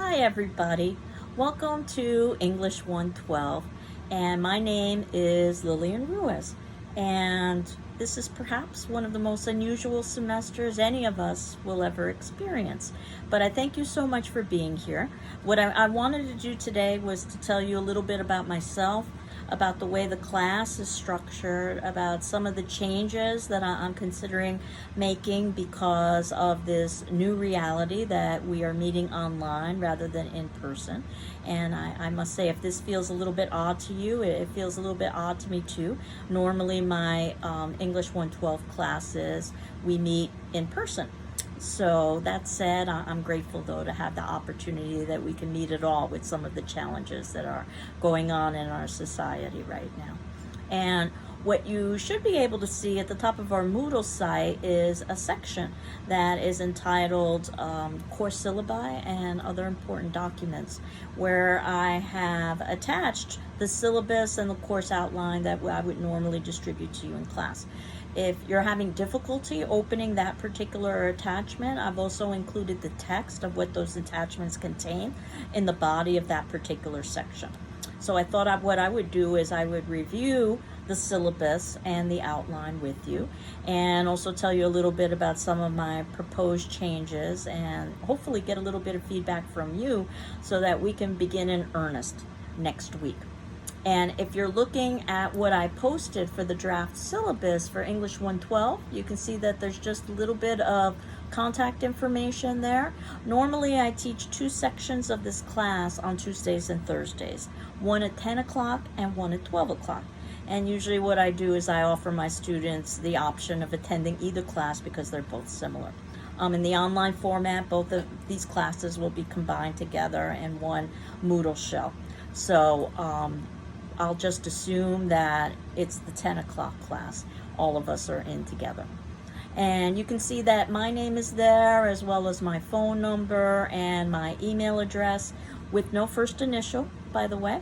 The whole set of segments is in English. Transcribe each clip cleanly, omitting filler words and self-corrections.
Hi everybody, welcome to English 112, and my name is Lillian Ruiz, and this is perhaps one of the most unusual semesters any of us will ever experience. But I thank you so much for being here. What I wanted to do today was to tell you a little bit about myself, about the way the class is structured, about some of the changes that I'm considering making because of this new reality that we are meeting online rather than in person. And I must say, if this feels a little bit odd to you, it feels a little bit odd to me too. Normally, my English 112 classes, we meet in person. So that said, I'm grateful though to have the opportunity that we can meet at all with some of the challenges that are going on in our society right now. And what you should be able to see at the top of our Moodle site is a section that is entitled Course Syllabi and Other Important Documents, where I have attached the syllabus and the course outline that I would normally distribute to you in class. If you're having difficulty opening that particular attachment, I've also included the text of what those attachments contain in the body of that particular section. So I thought what I would do is I would review the syllabus and the outline with you, and also tell you a little bit about some of my proposed changes, and hopefully get a little bit of feedback from you so that we can begin in earnest next week. And if you're looking at what I posted for the draft syllabus for English 112, you can see that there's just a little bit of contact information there. Normally I teach two sections of this class on Tuesdays and Thursdays, one at 10 o'clock and one at 12 o'clock. And usually what I do is I offer my students the option of attending either class because they're both similar. In the online format, both of these classes will be combined together in one Moodle shell. So I'll just assume that it's the 10 o'clock class. All of us are in together. And you can see that my name is there, as well as my phone number and my email address, with no first initial, by the way.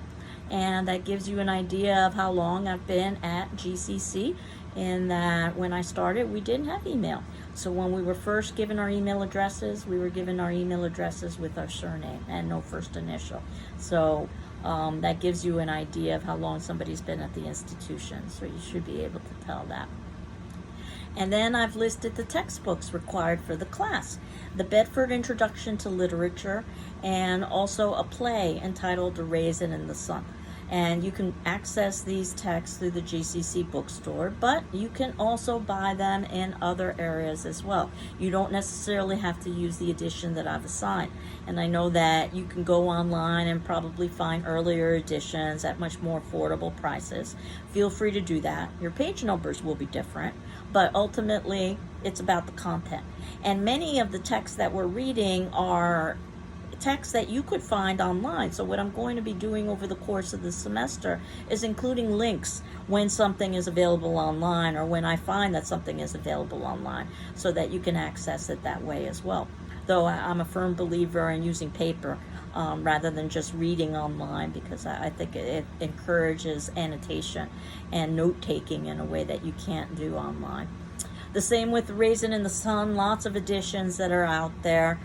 And that gives you an idea of how long I've been at GCC, in that when I started, we didn't have email. So when we were first given our email addresses, we were given our email addresses with our surname and no first initial. So that gives you an idea of how long somebody's been at the institution. So you should be able to tell that. And then I've listed the textbooks required for the class. The Bedford Introduction to Literature, and also a play entitled A Raisin in the Sun. And you can access these texts through the GCC bookstore, but you can also buy them in other areas as well. You don't necessarily have to use the edition that I've assigned. And I know that you can go online and probably find earlier editions at much more affordable prices. Feel free to do that. Your page numbers will be different, but ultimately it's about the content. And many of the texts that we're reading are text that you could find online. So what I'm going to be doing over the course of the semester is including links when something is available online, or when I find that something is available online, so that you can access it that way as well. Though I'm a firm believer in using paper rather than just reading online, because I think it encourages annotation and note-taking in a way that you can't do online. The same with Raisin in the Sun, lots of editions that are out there.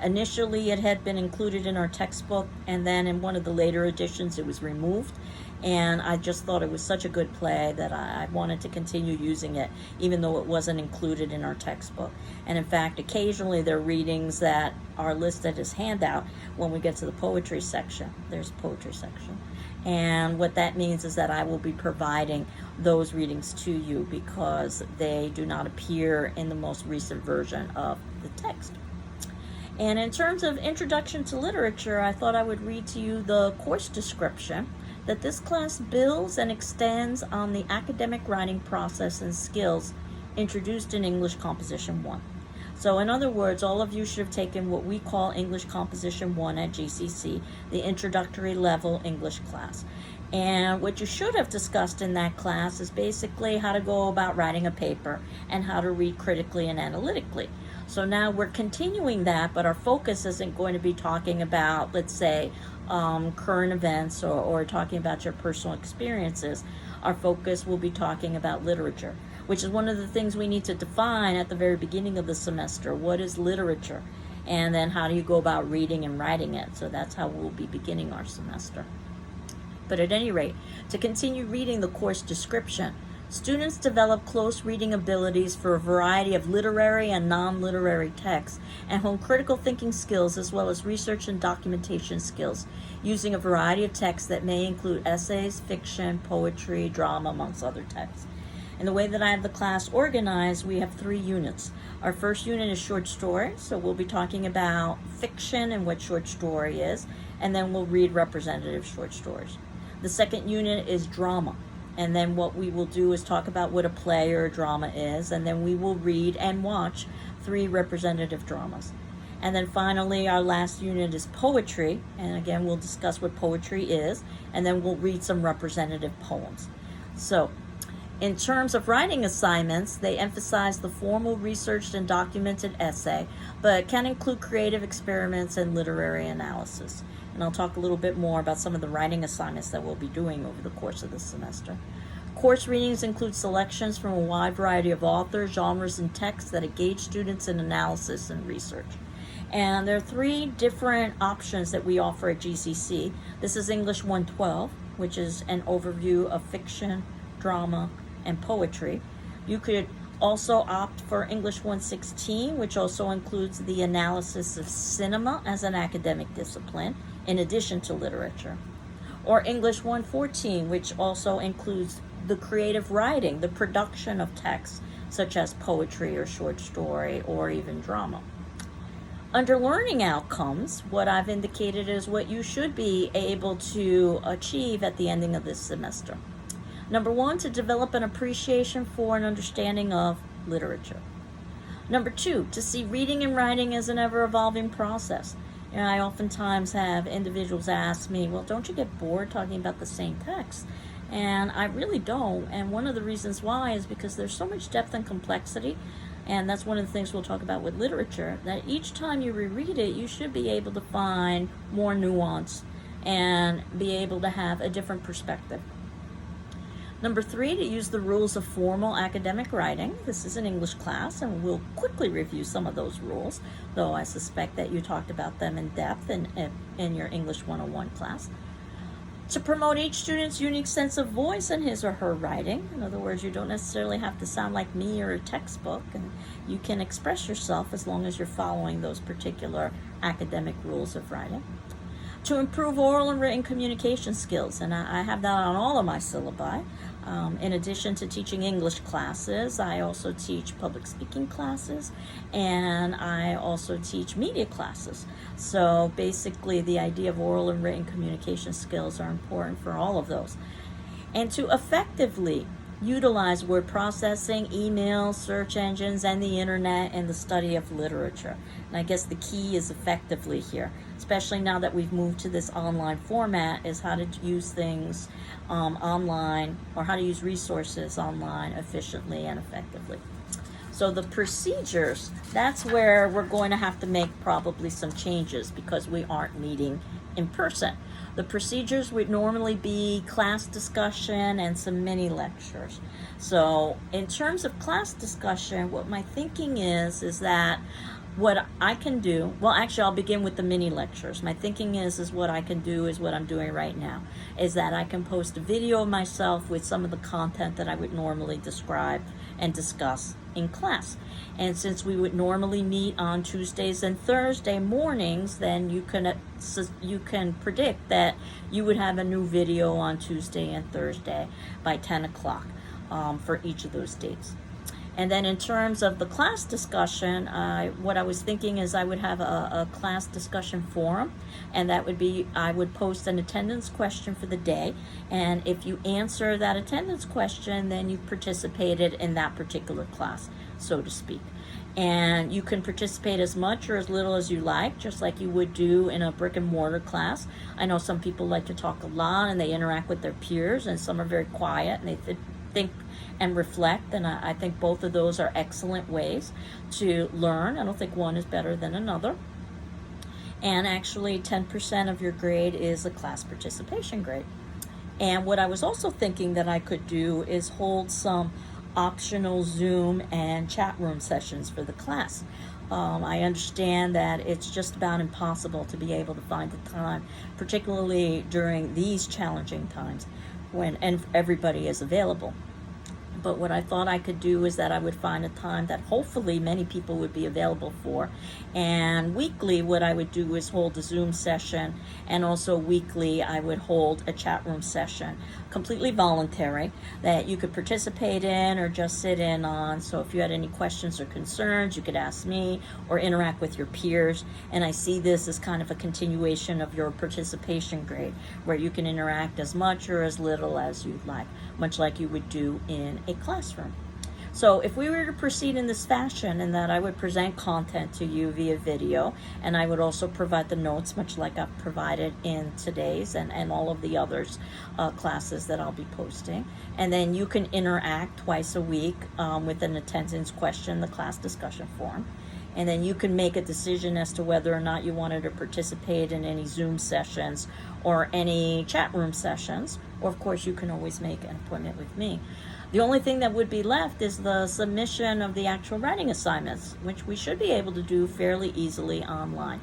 Initially, it had been included in our textbook, and then in one of the later editions, it was removed. And I just thought it was such a good play that I wanted to continue using it, even though it wasn't included in our textbook. And in fact, occasionally there are readings that are listed as handout when we get to the poetry section. There's a poetry section. And what that means is that I will be providing those readings to you because they do not appear in the most recent version of the text. And in terms of Introduction to Literature, I thought I would read to you the course description that this class builds and extends on the academic writing process and skills introduced in English Composition 1. So in other words, all of you should have taken what we call English Composition 1 at GCC, the introductory level English class. And what you should have discussed in that class is basically how to go about writing a paper and how to read critically and analytically. So now we're continuing that, but our focus isn't going to be talking about, let's say, current events or talking about your personal experiences. Our focus will be talking about literature, which is one of the things we need to define at the very beginning of the semester. What is literature? and then how do you go about reading and writing it. So that's how we'll be beginning our semester. But at any rate, to continue reading the course description, students develop close reading abilities for a variety of literary and non-literary texts and hone critical thinking skills as well as research and documentation skills using a variety of texts that may include essays, fiction, poetry, drama, amongst other texts. And the way that I have the class organized, we have 3 units. Our first unit is short story, so we'll be talking about fiction and what short story is, and then we'll read representative short stories. The second unit is drama, and then what we will do is talk about what a play or a drama is, and then we will read and watch 3 representative dramas. And then finally, our last unit is poetry, and again, we'll discuss what poetry is, and then we'll read some representative poems. So, in terms of writing assignments, they emphasize the formal, researched, and documented essay, but can include creative experiments and literary analysis. And I'll talk a little bit more about some of the writing assignments that we'll be doing over the course of this semester. Course readings include selections from a wide variety of authors, genres, and texts that engage students in analysis and research. And there are 3 different options that we offer at GCC. This is English 112, which is an overview of fiction, drama, and poetry. You could also opt for English 116, which also includes the analysis of cinema as an academic discipline, in addition to literature. Or English 114, which also includes the creative writing, the production of texts, such as poetry or short story or even drama. Under learning outcomes, what I've indicated is what you should be able to achieve at the ending of this semester. Number 1, to develop an appreciation for and understanding of literature. Number 2, to see reading and writing as an ever-evolving process. I oftentimes have individuals ask me, well, don't you get bored talking about the same text? And I really don't. And one of the reasons why is because there's so much depth and complexity. And that's one of the things we'll talk about with literature, that each time you reread it, you should be able to find more nuance and be able to have a different perspective. Number 3, to use the rules of formal academic writing. This is an English class, and we'll quickly review some of those rules, though I suspect that you talked about them in depth in your English 101 class. To promote each student's unique sense of voice in his or her writing. In other words, you don't necessarily have to sound like me or a textbook, and you can express yourself as long as you're following those particular academic rules of writing. To improve oral and written communication skills, and I have that on all of my syllabi. In addition to teaching English classes, I also teach public speaking classes, and I also teach media classes. So basically, the idea of oral and written communication skills are important for all of those. And to effectively utilize word processing, email, search engines, and the internet in the study of literature. And I guess the key is effectively here, especially now that we've moved to this online format, is how to use things online, or how to use resources online efficiently and effectively. So the procedures, that's where we're going to have to make probably some changes because we aren't meeting in person. The procedures would normally be class discussion and some mini lectures. So in terms of class discussion, what my thinking is that what I can do, well, actually, I'll begin with the mini lectures. My thinking is what I can do is what I'm doing right now, is that I can post a video of myself with some of the content that I would normally describe and discuss in class. And since we would normally meet on Tuesdays and Thursday mornings, then you can predict that you would have a new video on Tuesday and Thursday by 10 o'clock for each of those dates. And then in terms of the class discussion, what I was thinking is I would have a class discussion forum, and that would be, I would post an attendance question for the day, and if you answer that attendance question, then you've participated in that particular class, so to speak. And you can participate as much or as little as you like, just like you would do in a brick and mortar class. I know some people like to talk a lot and they interact with their peers, and some are very quiet and they think and reflect, and I think both of those are excellent ways to learn. I don't think one is better than another. And actually 10% of your grade is a class participation grade. And what I was also thinking that I could do is hold some optional Zoom and chat room sessions for the class. I understand that it's just about impossible to be able to find the time, particularly during these challenging times when everybody is available. But what I thought I could do is that I would find a time that hopefully many people would be available for. And weekly, what I would do is hold a Zoom session, and also weekly I would hold a chat room session, completely voluntary, that you could participate in or just sit in on. So if you had any questions or concerns, you could ask me or interact with your peers. And I see this as kind of a continuation of your participation grade, where you can interact as much or as little as you'd like, much like you would do in a classroom. So if we were to proceed in this fashion, in that I would present content to you via video, and I would also provide the notes, much like I've provided in today's and all of the others classes that I'll be posting. And then you can interact twice a week with an attendance question, the class discussion forum. And then you can make a decision as to whether or not you wanted to participate in any Zoom sessions or any chat room sessions. Or of course, you can always make an appointment with me. The only thing that would be left is the submission of the actual writing assignments, which we should be able to do fairly easily online.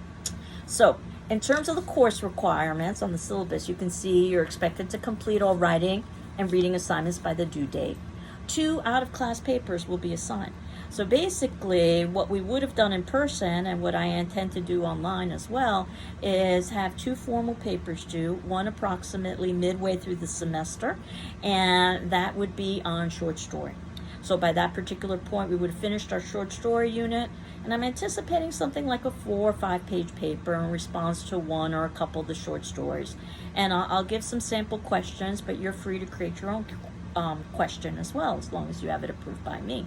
So, in terms of the course requirements on the syllabus, you can see you're expected to complete all writing and reading assignments by the due date. 2 out-of-class papers will be assigned. So basically, what we would have done in person, and what I intend to do online as well, is have 2 formal papers due, one approximately midway through the semester, and that would be on short story. So by that particular point, we would have finished our short story unit, and I'm anticipating something like a 4 or 5 page paper in response to one or a couple of the short stories. And I'll give some sample questions, but you're free to create your own question as well, as long as you have it approved by me.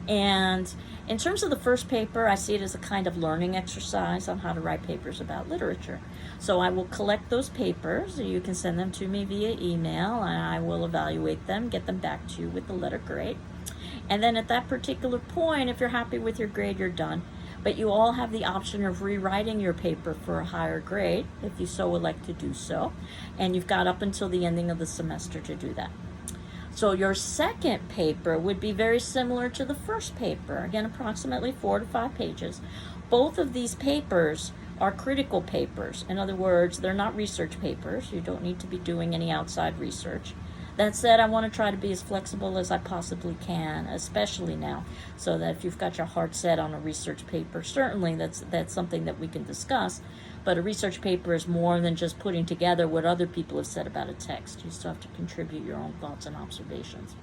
And in terms of the first paper, I see it as a kind of learning exercise on how to write papers about literature. So I will collect those papers. You can send them to me via email, and I will evaluate them, get them back to you with the letter grade. And then at that particular point, if you're happy with your grade, you're done. But you all have the option of rewriting your paper for a higher grade, if you so would like to do so. And you've got up until the ending of the semester to do that. So your second paper would be very similar to the first paper. Again, approximately 4 to 5 pages. Both of these papers are critical papers. In other words, they're not research papers. You don't need to be doing any outside research. That said, I want to try to be as flexible as I possibly can, especially now, so that if you've got your heart set on a research paper, certainly that's something that we can discuss. But a research paper is more than just putting together what other people have said about a text. You still have to contribute your own thoughts and observations.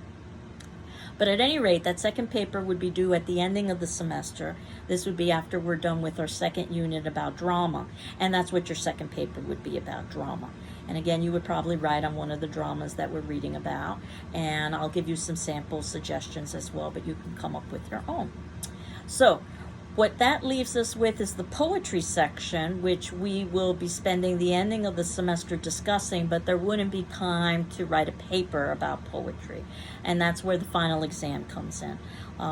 But at any rate, that second paper would be due at the ending of the semester. This would be after we're done with our second unit about drama. And that's what your second paper would be about, drama. And again, you would probably write on one of the dramas that we're reading about. And I'll give you some sample suggestions as well, but you can come up with your own. So, what that leaves us with is the poetry section, which we will be spending the ending of the semester discussing, but there wouldn't be time to write a paper about poetry. And that's where the final exam comes in,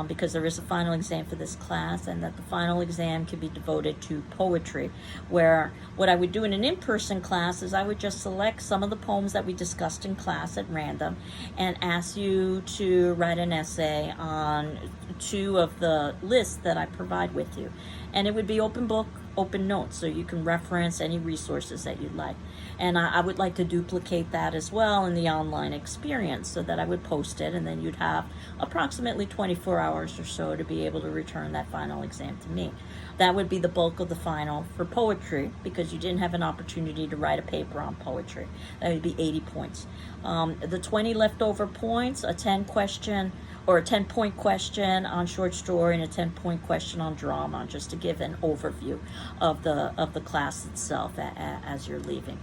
because there is a final exam for this class, and that the final exam can be devoted to poetry, where what I would do in an in-person class is I would just select some of the poems that we discussed in class at random and ask you to write an essay on 2 of the lists that I provide with you. And it would be open book, open notes, so you can reference any resources that you'd like. And I would like to duplicate that as well in the online experience, so that I would post it, and then you'd have approximately 24 hours or so to be able to return that final exam to me. That would be the bulk of the final for poetry, because you didn't have an opportunity to write a paper on poetry. That would be 80 points. The 20 leftover points, a 10-question or a 10-point question on short story and a 10-point question on drama, just to give an overview of the class itself as you're leaving.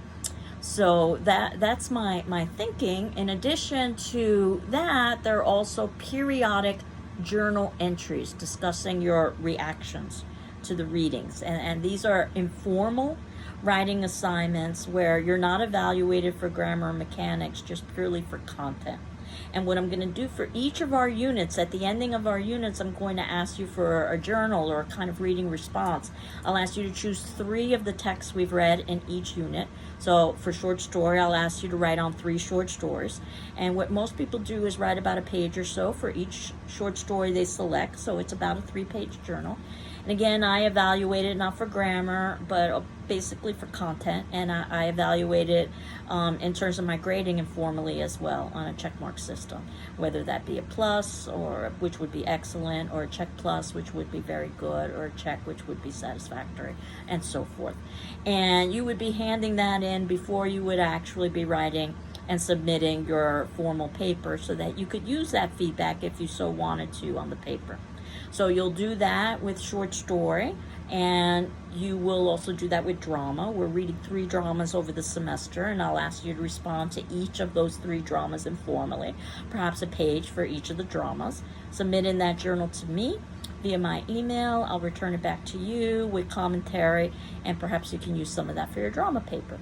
So that's my thinking. In addition to that, there are also periodic journal entries discussing your reactions to the readings. And these are informal writing assignments where you're not evaluated for grammar or mechanics, just purely for content. And what I'm going to do for each of our units, at the ending of our units, I'm going to ask you for a journal or a kind of reading response. I'll ask you to choose 3 of the texts we've read in each unit. So for short story, I'll ask you to write on 3 short stories. And what most people do is write about a page or so for each short story they select. So it's about a 3-page journal. And again, I evaluate it not for grammar, but basically for content, and I evaluate it in terms of my grading informally as well on a checkmark system, whether that be a plus, or which would be excellent, or a check plus, which would be very good, or a check, which would be satisfactory, and so forth. And you would be handing that in before you would actually be writing and submitting your formal paper, so that you could use that feedback if you so wanted to on the paper. So you'll do that with short story, and you will also do that with drama. We're reading 3 dramas over the semester, and I'll ask you to respond to each of those 3 dramas informally, perhaps a page for each of the dramas. Submit in that journal to me via my email. I'll return it back to you with commentary, and perhaps you can use some of that for your drama paper.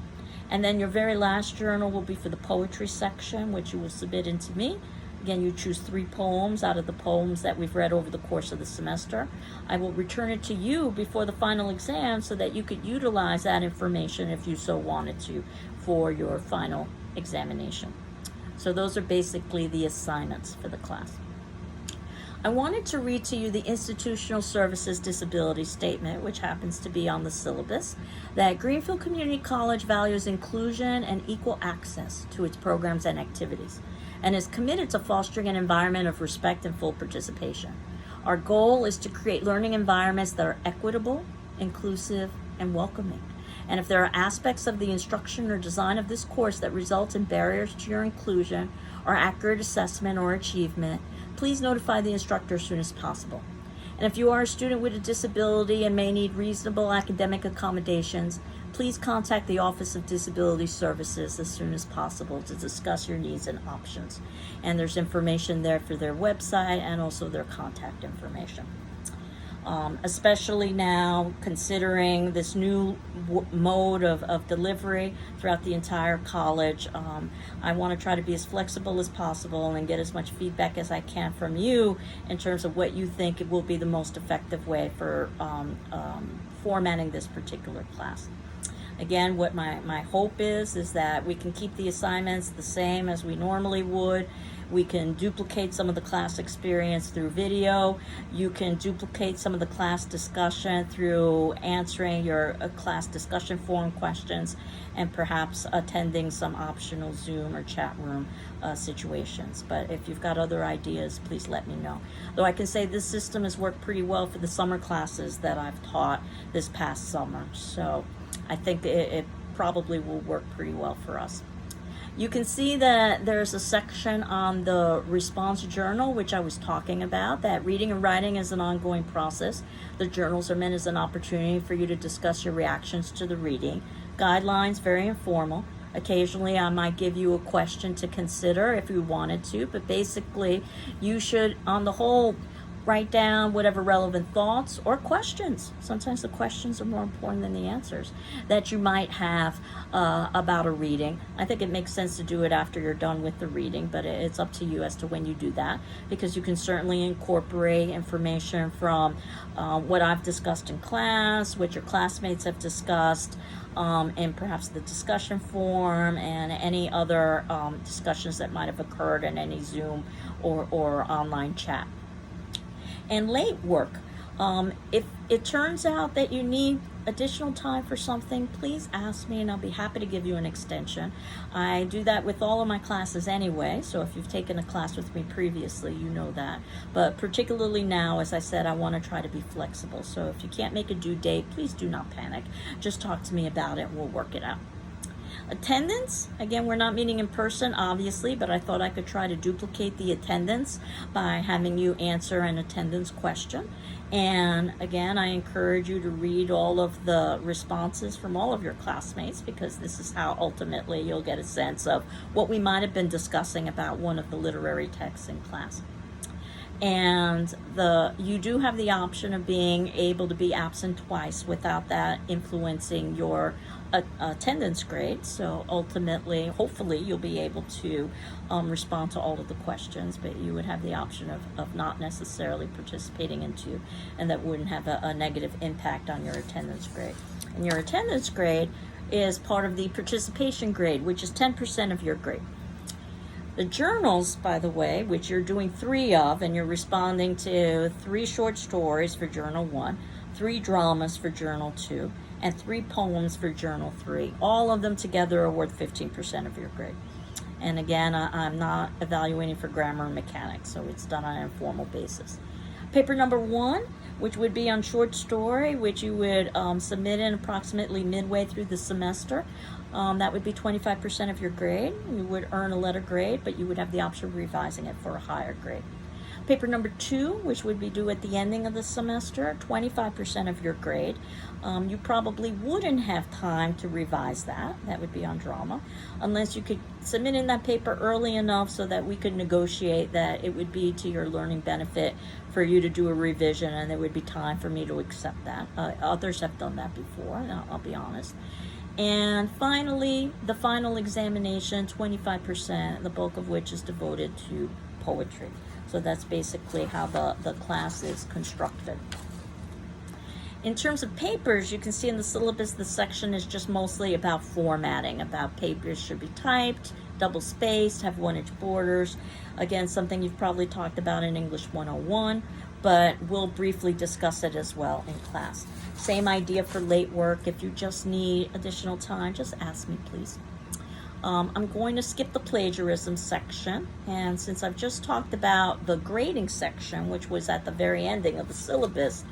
And then your very last journal will be for the poetry section, which you will submit into me. Again, you choose 3 poems out of the poems that we've read over the course of the semester. I will return it to you before the final exam so that you could utilize that information if you so wanted to for your final examination. So those are basically the assignments for the class. I wanted to read to you the Institutional Services Disability Statement, which happens to be on the syllabus, that Greenfield Community College values inclusion and equal access to its programs and activities, and is committed to fostering an environment of respect and full participation. Our goal is to create learning environments that are equitable, inclusive, and welcoming. And if there are aspects of the instruction or design of this course that result in barriers to your inclusion or accurate assessment or achievement, please notify the instructor as soon as possible. And if you are a student with a disability and may need reasonable academic accommodations, please contact the Office of Disability Services as soon as possible to discuss your needs and options. And there's information there for their website and also their contact information. Especially now, considering this new mode of delivery throughout the entire college, I want to try to be as flexible as possible and get as much feedback as I can from you in terms of what you think it will be the most effective way for formatting this particular class. Again, what my hope is that we can keep the assignments the same as we normally would. We can duplicate some of the class experience through video. You can duplicate some of the class discussion through answering your class discussion forum questions and perhaps attending some optional Zoom or chat room situations. But if you've got other ideas, please let me know. Though I can say this system has worked pretty well for the summer classes that I've taught this past summer. So I think it probably will work pretty well for us. You can see that there's a section on the response journal, which I was talking about, that reading and writing is an ongoing process. The journals are meant as an opportunity for you to discuss your reactions to the reading. Guidelines, very informal. Occasionally, I might give you a question to consider if you wanted to, but basically, you should, on the whole, write down whatever relevant thoughts or questions. Sometimes the questions are more important than the answers that you might have about a reading. I think it makes sense to do it after you're done with the reading, but it's up to you as to when you do that, because you can certainly incorporate information from what I've discussed in class, what your classmates have discussed, and perhaps the discussion forum and any other discussions that might have occurred in any Zoom or online chat. And late work. If it turns out that you need additional time for something, please ask me and I'll be happy to give you an extension. I do that with all of my classes anyway, so if you've taken a class with me previously, you know that. But particularly now, as I said, I want to try to be flexible. So if you can't make a due date, please do not panic. Just talk to me about it and we'll work it out. Attendance, again, we're not meeting in person, obviously, but I thought I could try to duplicate the attendance by having you answer an attendance question. And again, I encourage you to read all of the responses from all of your classmates, because this is how ultimately you'll get a sense of what we might have been discussing about one of the literary texts in class. And you do have the option of being able to be absent twice without that influencing your attendance grade. So ultimately, hopefully, you'll be able to respond to all of the questions, but you would have the option of not necessarily participating into, and that wouldn't have a negative impact on your attendance grade. And your attendance grade is part of the participation grade, which is 10% of your grade. The journals, by the way, which you're doing 3 of, and you're responding to 3 short stories for Journal 1, 3 dramas for Journal 2, and 3 poems for Journal 3. All of them together are worth 15% of your grade. And again, I'm not evaluating for grammar and mechanics, so it's done on an informal basis. Paper number 1, which would be on short story, which you would submit in approximately midway through the semester. That would be 25% of your grade. You would earn a letter grade, but you would have the option of revising it for a higher grade. Paper number 2, which would be due at the ending of the semester, 25% of your grade. You probably wouldn't have time to revise that. That would be on drama, unless you could submit in that paper early enough so that we could negotiate that it would be to your learning benefit for you to do a revision, and there would be time for me to accept that. Others have done that before, and I'll be honest. And finally, the final examination, 25%, the bulk of which is devoted to poetry. So that's basically how the class is constructed. In terms of papers, you can see in the syllabus, the section is just mostly about formatting, about papers should be typed, double-spaced, have 1-inch borders. Again, something you've probably talked about in English 101, but we'll briefly discuss it as well in class. Same idea for late work. If you just need additional time, just ask me, please. I'm going to skip the plagiarism section, and since I've just talked about the grading section, which was at the very ending of the syllabus,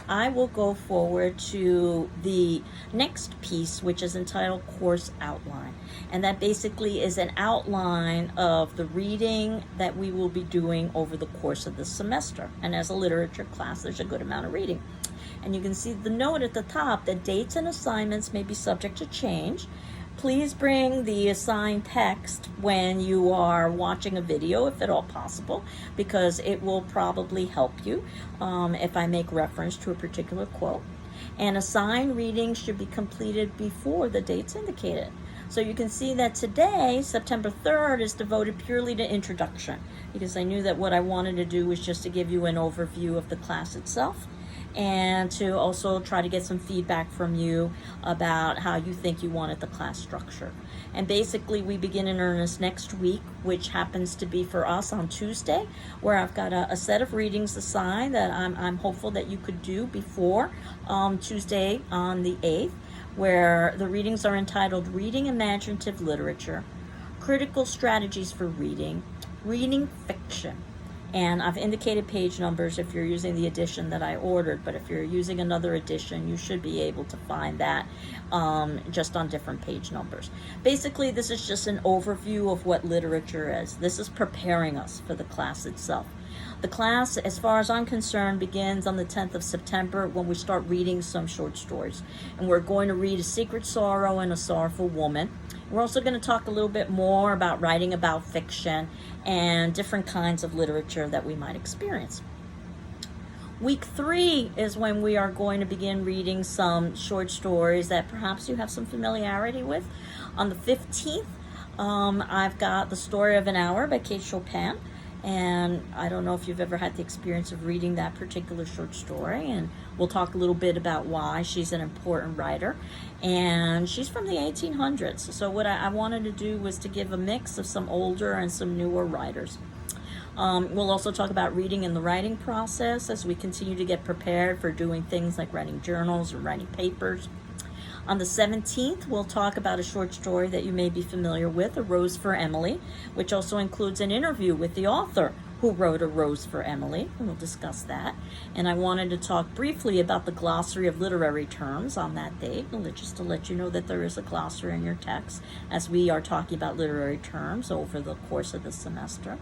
I will go forward to the next piece, which is entitled Course Outline. And that basically is an outline of the reading that we will be doing over the course of the semester. And as a literature class, there's a good amount of reading. And you can see the note at the top that dates and assignments may be subject to change. Please bring the assigned text when you are watching a video, if at all possible, because it will probably help you if I make reference to a particular quote. And assigned readings should be completed before the dates indicated. So you can see that today, September 3rd, is devoted purely to introduction, because I knew that what I wanted to do was just to give you an overview of the class itself, and to also try to get some feedback from you about how you think you wanted the class structure. And basically, we begin in earnest next week, which happens to be for us on Tuesday, where I've got a set of readings assigned that I'm hopeful that you could do before Tuesday on the 8th, where the readings are entitled Reading Imaginative Literature, Critical Strategies for Reading, Reading Fiction. And I've indicated page numbers if you're using the edition that I ordered, but if you're using another edition, you should be able to find that just on different page numbers. Basically, this is just an overview of what literature is. This is preparing us for the class itself. The class, as far as I'm concerned, begins on the 10th of September when we start reading some short stories. And we're going to read A Secret Sorrow and A Sorrowful Woman. We're also going to talk a little bit more about writing about fiction and different kinds of literature that we might experience. Week 3 is when we are going to begin reading some short stories that perhaps you have some familiarity with. On the 15th, I've got The Story of an Hour by Kate Chopin. And I don't know if you've ever had the experience of reading that particular short story, and we'll talk a little bit about why she's an important writer. And she's from the 1800s, so what I wanted to do was to give a mix of some older and some newer writers. We'll also talk about reading in the writing process as we continue to get prepared for doing things like writing journals or writing papers. On the 17th, we'll talk about a short story that you may be familiar with, A Rose for Emily, which also includes an interview with the author who wrote A Rose for Emily, and we'll discuss that. And I wanted to talk briefly about the glossary of literary terms on that date, just to let you know that there is a glossary in your text as we are talking about literary terms over the course of the semester.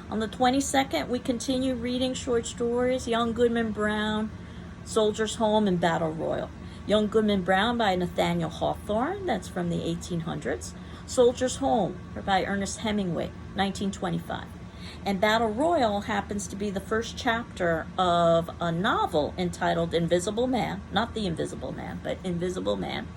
On the 22nd, we continue reading short stories, Young Goodman Brown, Soldier's Home, and Battle Royal. Young Goodman Brown by Nathaniel Hawthorne, that's from the 1800s. Soldier's Home by Ernest Hemingway, 1925. And Battle Royal happens to be the first chapter of a novel entitled Invisible Man, not The Invisible Man, but Invisible Man.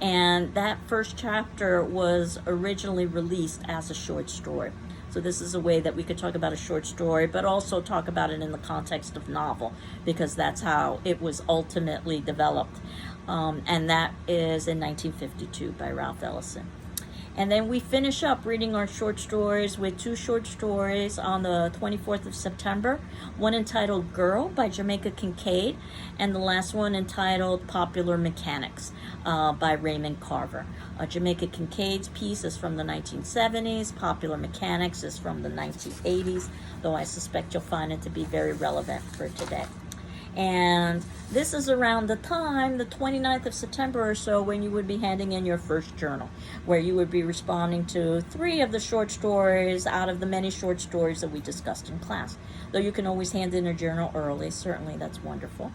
And that first chapter was originally released as a short story. So this is a way that we could talk about a short story, but also talk about it in the context of novel, because that's how it was ultimately developed. And that is in 1952 by Ralph Ellison. And then we finish up reading our short stories with 2 short stories on the 24th of September. One entitled Girl by Jamaica Kincaid, and the last one entitled Popular Mechanics by Raymond Carver. Jamaica Kincaid's piece is from the 1970s. Popular Mechanics is from the 1980s, though I suspect you'll find it to be very relevant for today. And this is around the time, the 29th of September or so, when you would be handing in your first journal, where you would be responding to 3 of the short stories out of the many short stories that we discussed in class. Though you can always hand in a journal early, certainly that's wonderful.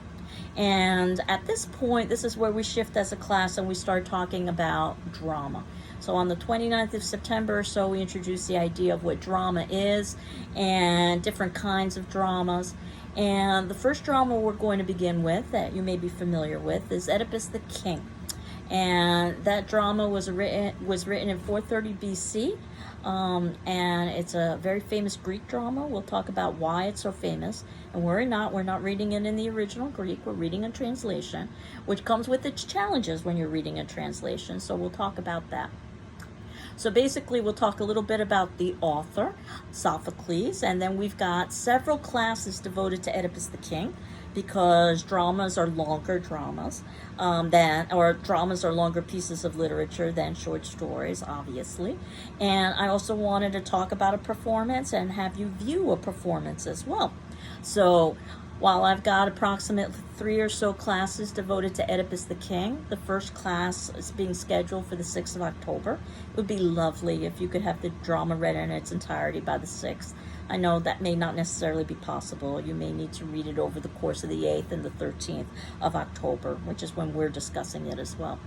And at this point, this is where we shift as a class and we start talking about drama. So on the 29th of September or so, we introduce the idea of what drama is and different kinds of dramas. And the first drama we're going to begin with, that you may be familiar with, is Oedipus the King. And that drama was written in 430 BC, and it's a very famous Greek drama. We'll talk about why it's so famous. And we're not reading it in the original Greek, we're reading a translation, which comes with its challenges when you're reading a translation, so we'll talk about that. So basically, we'll talk a little bit about the author, Sophocles, and then we've got several classes devoted to Oedipus the King, because dramas are longer dramas dramas are longer pieces of literature than short stories, obviously. And I also wanted to talk about a performance and have you view a performance as well. So while I've got approximately 3 or so classes devoted to Oedipus the King, the first class is being scheduled for the 6th of October. It would be lovely if you could have the drama read in its entirety by the 6th. I know that may not necessarily be possible. You may need to read it over the course of the 8th and the 13th of October, which is when we're discussing it as well.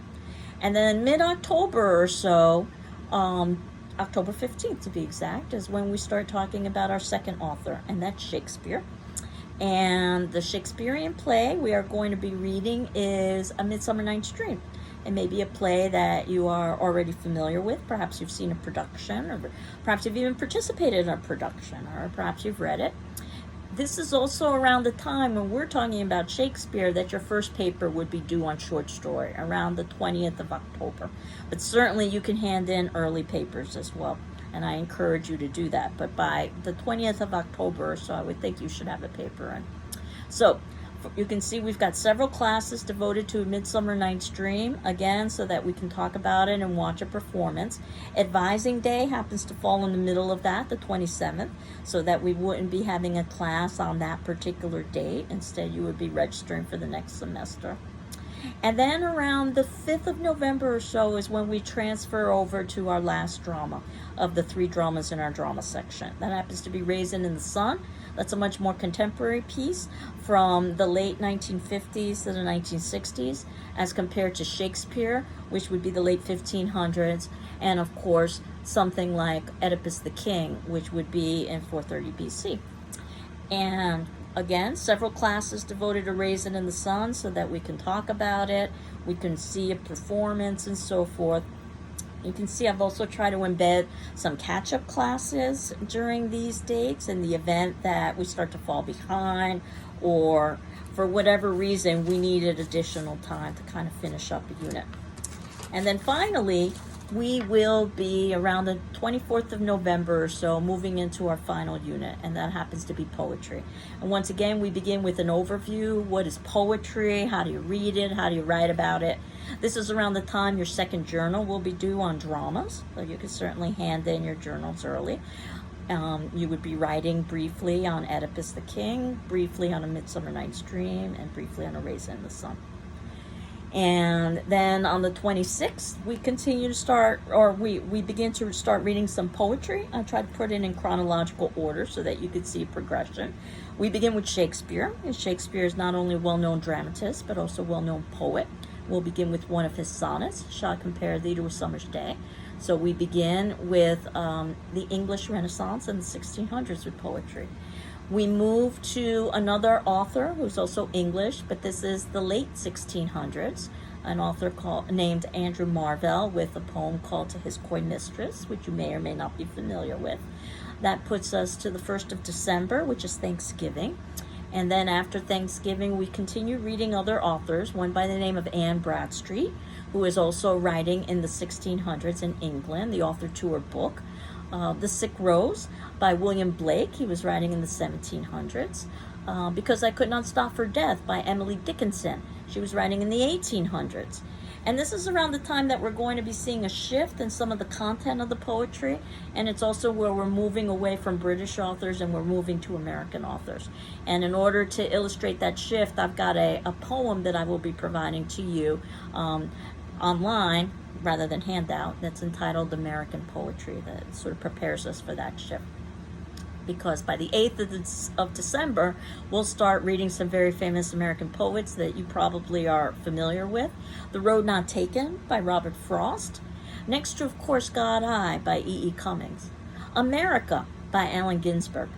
And then mid-October or so, October 15th to be exact, is when we start talking about our second author, and that's Shakespeare. And the Shakespearean play we are going to be reading is A Midsummer Night's Dream. It may be a play that you are already familiar with. Perhaps you've seen a production, or perhaps you've even participated in a production, or perhaps you've read it. This is also around the time when we're talking about Shakespeare that your first paper would be due on short story, around the 20th of October. But certainly you can hand in early papers as well, and I encourage you to do that. But by the 20th of October or so, I would think you should have a paper in. So you can see we've got several classes devoted to A Midsummer Night's Dream, again, so that we can talk about it and watch a performance. Advising Day happens to fall in the middle of that, the 27th, so that we wouldn't be having a class on that particular date. Instead, you would be registering for the next semester. And then around the 5th of November or so is when we transfer over to our last drama of the 3 dramas in our drama section. That happens to be Raisin in the Sun. That's a much more contemporary piece from the late 1950s to the 1960s, as compared to Shakespeare, which would be the late 1500s, and of course something like Oedipus the King, which would be in 430 BC. And again, several classes devoted to Raisin in the Sun so that we can talk about it, we can see a performance and so forth. You can see I've also tried to embed some catch-up classes during these dates in the event that we start to fall behind, or for whatever reason we needed additional time to kind of finish up a unit. And then finally, we will be around the 24th of November or so moving into our final unit, and that happens to be poetry. And once again, we begin with an overview. What is poetry? How do you read it? How do you write about it? This is around the time your second journal will be due on dramas, so you can certainly hand in your journals early. You would be writing briefly on Oedipus the King, briefly on A Midsummer Night's Dream, and briefly on A Raisin in the Sun. And then on the 26th, we continue to start, or we begin to start reading some poetry. I tried to put it in chronological order so that you could see progression. We begin with Shakespeare, and Shakespeare is not only a well-known dramatist, but also a well-known poet. We'll begin with one of his sonnets, Shall I Compare Thee to a Summer's Day. So we begin with the English Renaissance and the 1600s with poetry. We move to another author who's also English, but this is the late 1600s, an author named Andrew Marvell with a poem called To His Coy Mistress, which you may or may not be familiar with. That puts us to the 1st of December, which is Thanksgiving. And then after Thanksgiving, we continue reading other authors, one by the name of Anne Bradstreet, who is also writing in the 1600s in England, the author to her book. The Sick Rose by William Blake. He was writing in the 1700s. Because I Could Not Stop for Death by Emily Dickinson. She was writing in the 1800s. And this is around the time that we're going to be seeing a shift in some of the content of the poetry, and it's also where we're moving away from British authors and we're moving to American authors. And in order to illustrate that shift, I've got a poem that I will be providing to you online rather than handout that's entitled American Poetry, that sort of prepares us for that shift. Because by the 8th of December, we'll start reading some very famous American poets that you probably are familiar with. The Road Not Taken by Robert Frost. Next to, of course, God I by E.E. Cummings. America by Allen Ginsberg.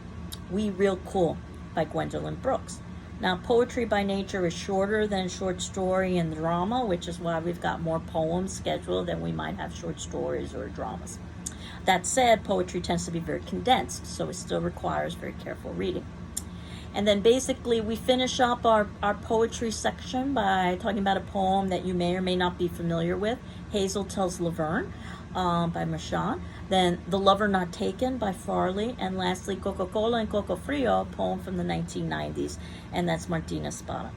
We Real Cool by Gwendolyn Brooks. Now, poetry by nature is shorter than short story and drama, which is why we've got more poems scheduled than we might have short stories or dramas. That said, poetry tends to be very condensed, so it still requires very careful reading. And then basically we finish up our poetry section by talking about a poem that you may or may not be familiar with, Hazel Tells Laverne by Mershon. Then The Lover Not Taken by Farley. And lastly, Coca-Cola and Coco Frio, a poem from the 1990s, and that's Martina Spada.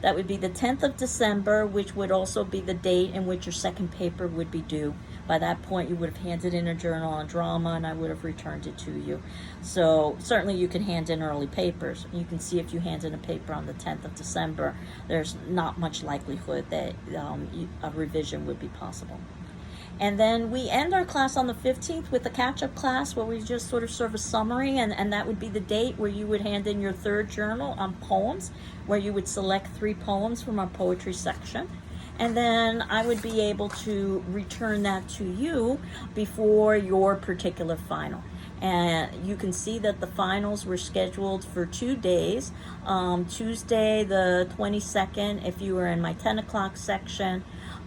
That would be the 10th of December, which would also be the date in which your second paper would be due. By that point, you would have handed in a journal on drama, and I would have returned it to you. So certainly you can hand in early papers. You can see if you hand in a paper on the 10th of December, there's not much likelihood that a revision would be possible. And then we end our class on the 15th with a catch-up class where we just sort of serve a summary, and that would be the date where you would hand in your third journal on poems, where you would select 3 poems from our poetry section. And then I would be able to return that to you before your particular final. And you can see that the finals were scheduled for 2 days. Tuesday the 22nd, if you were in my 10 o'clock section.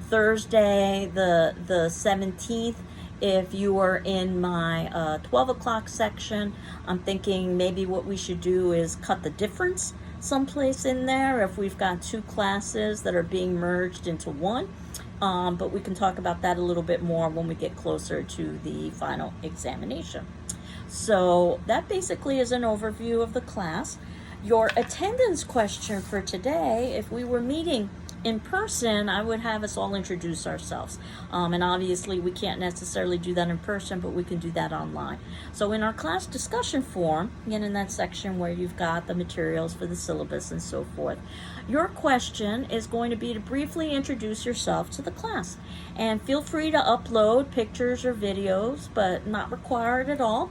Thursday the 17th, if you were in my 12 o'clock section. I'm thinking maybe what we should do is cut the difference someplace in there if we've got 2 classes that are being merged into one. But we can talk about that a little bit more when we get closer to the final examination. So that basically is an overview of the class. Your attendance question for today, if we were meeting in person, I would have us all introduce ourselves. And obviously we can't necessarily do that in person, but we can do that online. So in our class discussion form, again in that section where you've got the materials for the syllabus and so forth, your question is going to be to briefly introduce yourself to the class. And feel free to upload pictures or videos, but not required at all.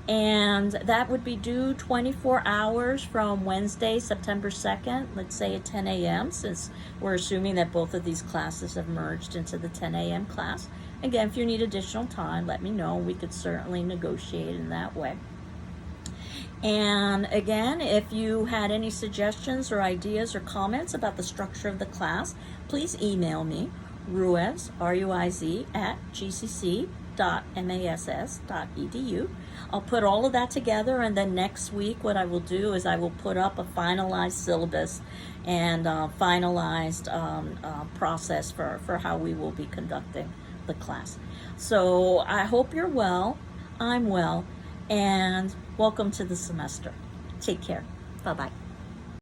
And that would be due 24 hours from Wednesday, September 2nd, let's say at 10 a.m., since we're assuming that both of these classes have merged into the 10 a.m. class. Again, if you need additional time, let me know. We could certainly negotiate in that way. And again, if you had any suggestions or ideas or comments about the structure of the class, please email me, Ruiz, R-U-I-Z, at gcc.mass.edu. I'll put all of that together, and then next week what I will do is I will put up a finalized syllabus and finalized process for how we will be conducting the class. So I hope you're well, I'm well, and welcome to the semester. Take care. Bye-bye.